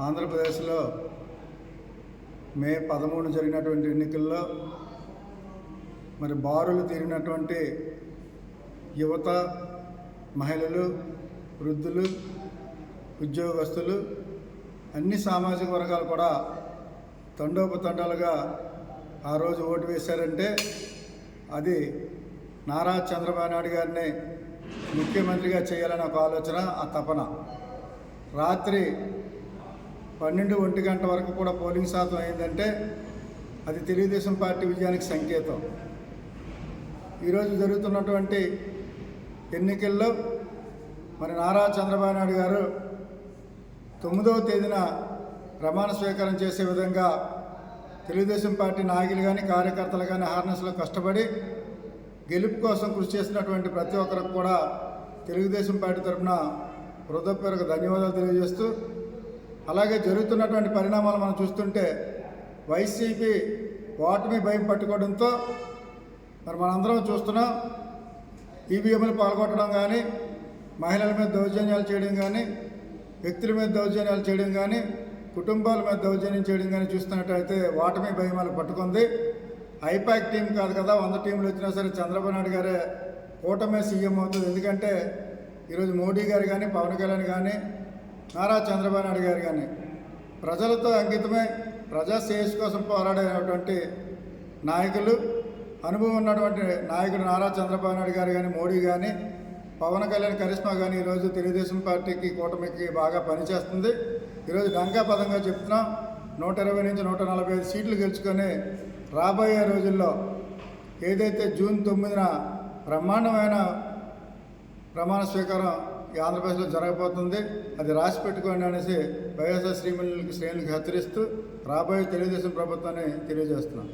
ఆంధ్రప్రదేశ్లో మే 13 జరిగినటువంటి ఎన్నికల్లో మరి బారులు తీరినటువంటి యువత, మహిళలు, వృద్ధులు, ఉద్యోగస్తులు, అన్ని సామాజిక వర్గాలు కూడా తండోపతండాలుగా ఆ రోజు ఓటు వేశారంటే అది నారా చంద్రబాబు నాయుడు గారిని ముఖ్యమంత్రిగా చేయాలనే ఒక ఆలోచన, ఆ తపన. రాత్రి 12-1 గంట వరకు కూడా పోలింగ్ శాతం అయిందంటే అది తెలుగుదేశం పార్టీ విజయానికి సంకేతం. ఈరోజు జరుగుతున్నటువంటి ఎన్నికల్లో మరి నారా చంద్రబాబు నాయుడు గారు 9వ తేదీన ప్రమాణ స్వీకారం చేసే విధంగా తెలుగుదేశం పార్టీ నాయకులు కానీ, కార్యకర్తలు కానీ హార్నెస్లో కష్టపడి గెలుపు కోసం కృషి చేసినటువంటి ప్రతి ఒక్కరికి కూడా తెలుగుదేశం పార్టీ తరఫున హృదయపూర్వక ధన్యవాదాలు తెలియజేస్తూ, అలాగే జరుగుతున్నటువంటి పరిణామాలు మనం చూస్తుంటే వైసీపీ ఓటమి భయం పట్టుకోవడంతో మరి మనందరం చూస్తున్నాం. ఈవీఎంలు పాల్గొట్టడం కానీ, మహిళల మీద దౌర్జన్యాలు చేయడం కానీ, వ్యక్తుల మీద దౌర్జన్యాలు చేయడం కానీ, కుటుంబాల మీద దౌర్జన్యం చేయడం కానీ చూస్తున్నట్టయితే ఓటమి భయం వాళ్ళకి పట్టుకుంది. ఐపాక్ టీం కాదు కదా, 100 టీంలు వచ్చినా సరే చంద్రబాబు నాయుడు గారే కూటమే సీఎం అవుతుంది. ఎందుకంటే ఈరోజు మోడీ గారు కానీ, పవన్ కళ్యాణ్ కానీ, నారా చంద్రబాబు నాయుడు గారు కానీ ప్రజలతో అంకితమై ప్రజా శ్రేయస్సు కోసం పోరాడేటువంటి నాయకులు, అనుభవం ఉన్నటువంటి నాయకుడు నారా చంద్రబాబు నాయుడు గారు కానీ, మోడీ కానీ, పవన్ కళ్యాణ్ కరిష్మా కానీ ఈరోజు తెలుగుదేశం పార్టీకి, కూటమికి బాగా పనిచేస్తుంది. ఈరోజు డంకాపదంగా చెప్తున్నాం, 120 నుంచి 145 సీట్లు గెలుచుకొని రాబోయే రోజుల్లో ఏదైతే జూన్ 9న బ్రహ్మాండమైన ప్రమాణ స్వీకారం ఈ ఆంధ్రప్రదేశ్లో జరగబోతుంది, అది రాసి పెట్టుకోండి అనేసి వైఎస్ఆర్ శ్రేణులకు హెచ్చరిస్తూ రాబోయే తెలుగుదేశం ప్రభుత్వాన్ని తెలియజేస్తున్నాం.